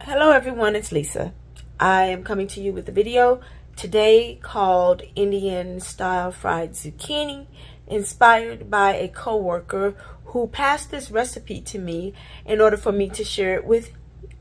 Hello everyone, it's Lisa. I am coming to you with a video today called Indian style fried zucchini, inspired by a co-worker who passed this recipe to me in order for me to share it with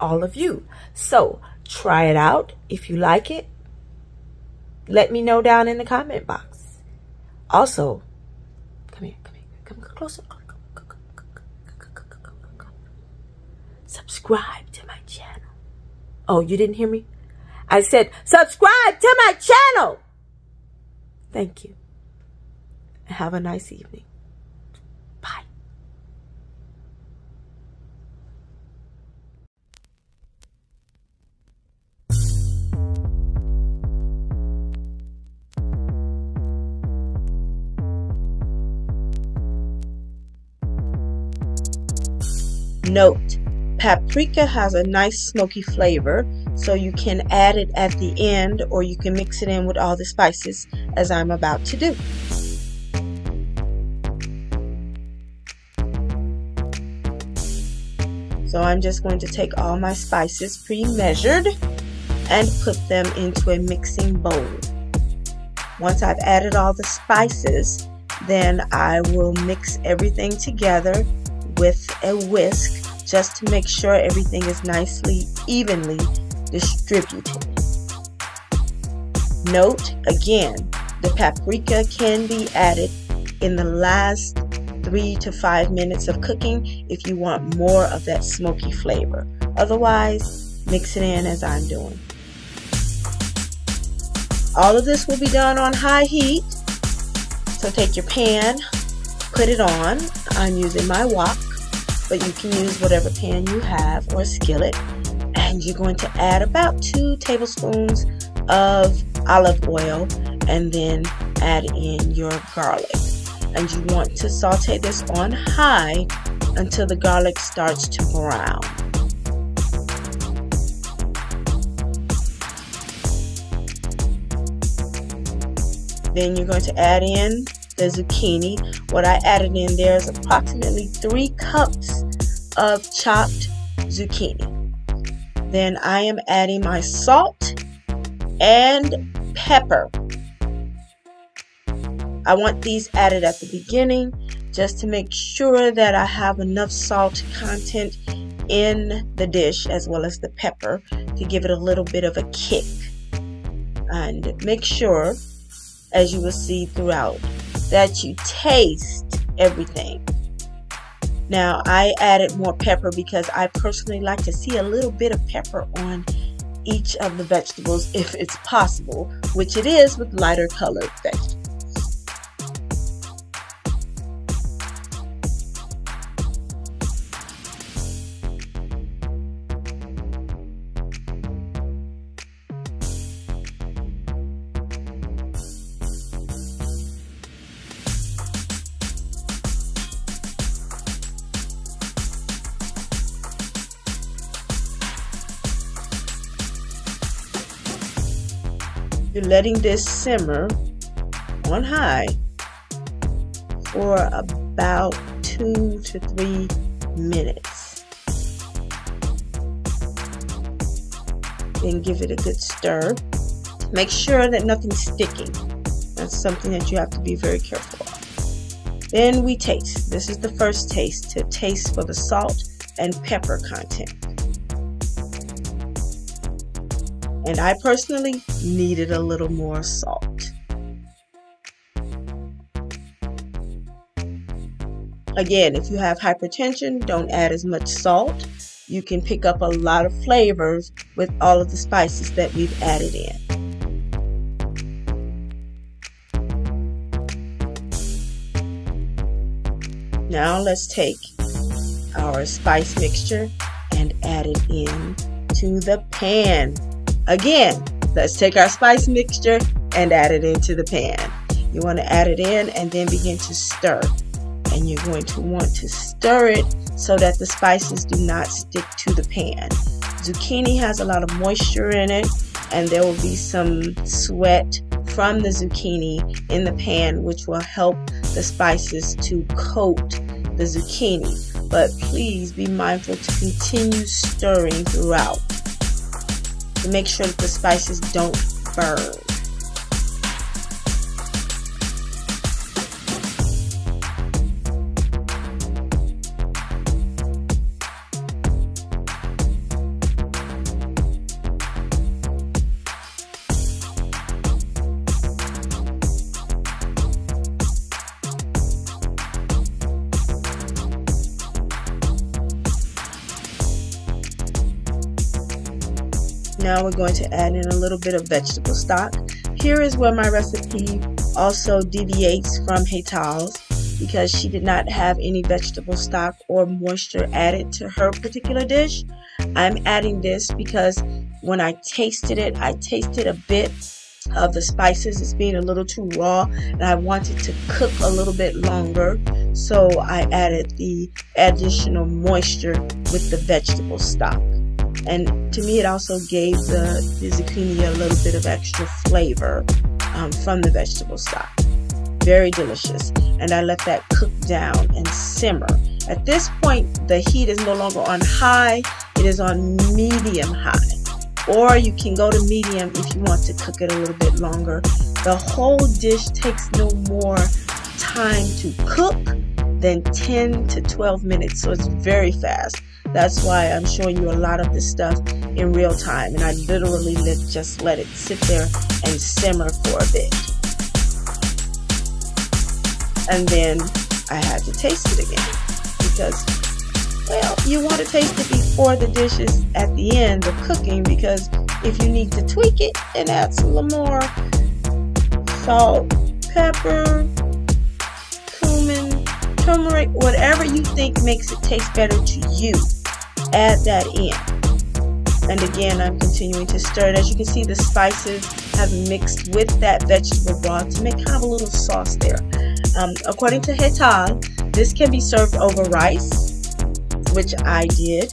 all of you. So try it out. If you like it, let me know down in the comment box. Also, come closer. Subscribe to my channel. Oh, you didn't hear me? I said, subscribe to my channel. Thank you. Have a nice evening. Bye. Note, paprika has a nice smoky flavor, so you can add it at the end or you can mix it in with all the spices as I'm about to do. So I'm just going to take all my spices pre-measured and put them into a mixing bowl. Once I've added all the spices, then I will mix everything together with a whisk just to make sure everything is nicely, evenly distributed. Note, again, the paprika can be added in the last 3 to 5 minutes of cooking if you want more of that smoky flavor. Otherwise, mix it in as I'm doing. All of this will be done on high heat. So take your pan, put it on. I'm using my wok, but you can use whatever pan you have or skillet. And you're going to add about 2 tablespoons of olive oil and then add in your garlic. And you want to saute this on high until the garlic starts to brown. Then you're going to add in the zucchini. What I added in there is approximately 3 cups of chopped zucchini. Then I am adding my salt and pepper. I want these added at the beginning just to make sure that I have enough salt content in the dish as well as the pepper to give it a little bit of a kick. And make sure, as you will see throughout, that you taste everything. Now, I added more pepper because I personally like to see a little bit of pepper on each of the vegetables if it's possible, which it is with lighter colored vegetables. You're letting this simmer on high for about 2 to 3 minutes. Then give it a good stir. Make sure that nothing's sticking. That's something that you have to be very careful of. Then we taste. This is the first taste, to taste for the salt and pepper content. And I personally needed a little more salt. Again, if you have hypertension, don't add as much salt. You can pick up a lot of flavors with all of the spices that we've added in. Now let's take our spice mixture and add it in to the pan. Again, let's take our spice mixture and add it into the pan. You want to add it in and then begin to stir. And you're going to want to stir it so that the spices do not stick to the pan. Zucchini has a lot of moisture in it, and there will be some sweat from the zucchini in the pan, which will help the spices to coat the zucchini. But please be mindful to continue stirring throughout. to make sure that the spices don't burn. Now we're going to add in a little bit of vegetable stock. Here is where my recipe also deviates from Heital's, because she did not have any vegetable stock or moisture added to her particular dish. I'm adding this because when I tasted it, I tasted a bit of the spices as being a little too raw, and I wanted to cook a little bit longer, so I added the additional moisture with the vegetable stock. And to me, it also gave the zucchini a little bit of extra flavor from the vegetable stock. Very delicious. And I let that cook down and simmer. At this point, the heat is no longer on high, it is on medium high. Or you can go to medium if you want to cook it a little bit longer. The whole dish takes no more time to cook than 10 to 12 minutes, so it's very fast. That's why I'm showing you a lot of this stuff in real time, and I literally just let it sit there and simmer for a bit. And then I had to taste it again because, well, you want to taste it before the dish is at the end of cooking, because if you need to tweak it and add some more salt, pepper, cumin, turmeric, whatever you think makes it taste better to you, add that in. And again, I'm continuing to stir it. As you can see, the spices have mixed with that vegetable broth to make kind of a little sauce there. According to Heital, this can be served over rice, which I did,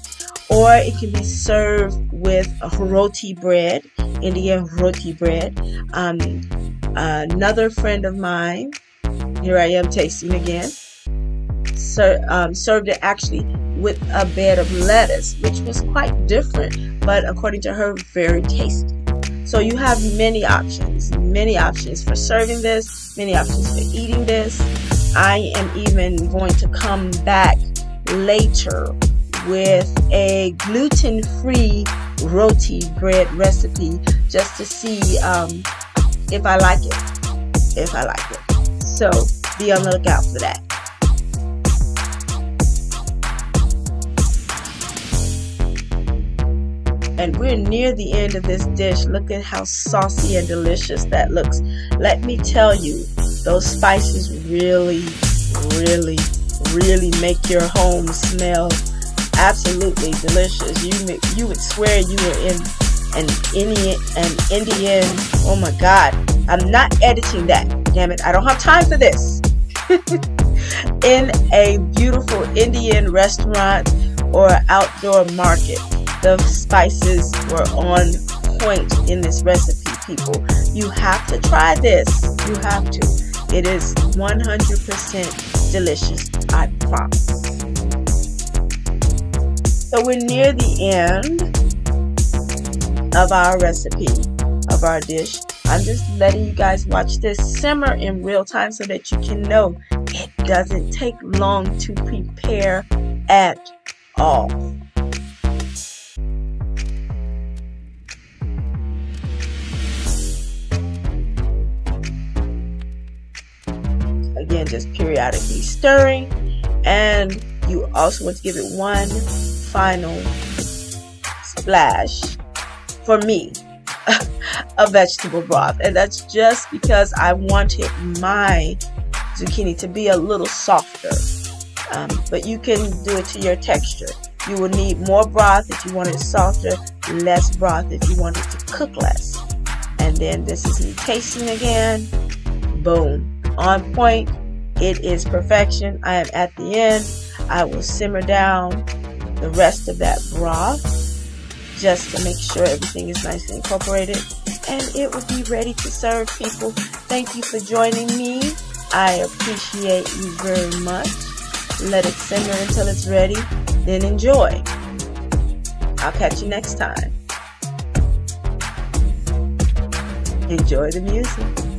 or it can be served with a roti bread, Indian roti bread. Another friend of mine, here I am tasting again, served it actually with a bed of lettuce, which was quite different, but according to her, very tasty. So you have many options for serving this, many options for eating this. I am even going to come back later with a gluten-free roti bread recipe just to see if I like it. So be on the lookout for that. And we're near the end of this dish. Look at how saucy and delicious that looks. Let me tell you, those spices really make your home smell absolutely delicious. You would swear you were in an Indian. Oh my God, I'm not editing that. Damn it, I don't have time for this. In a beautiful Indian restaurant or outdoor market. The spices were on point in this recipe, people. You have to try this. You have to. It is 100% delicious, I promise. So we're near the end of our recipe, of our dish. I'm just letting you guys watch this simmer in real time so that you can know it doesn't take long to prepare at all. Again, just periodically stirring, and you also want to give it one final splash, for me, of vegetable broth, and that's just because I wanted my zucchini to be a little softer, but you can do it to your texture. You will need more broth if you want it softer, less broth if you want it to cook less. And then this is me tasting again. Boom. On point. It is perfection. I am at the end. I will simmer down the rest of that broth just to make sure everything is nicely incorporated, and it will be ready to serve, people. Thank you for joining me. I appreciate you very much. Let it simmer until it's ready, then enjoy. I'll catch you next time. Enjoy the music.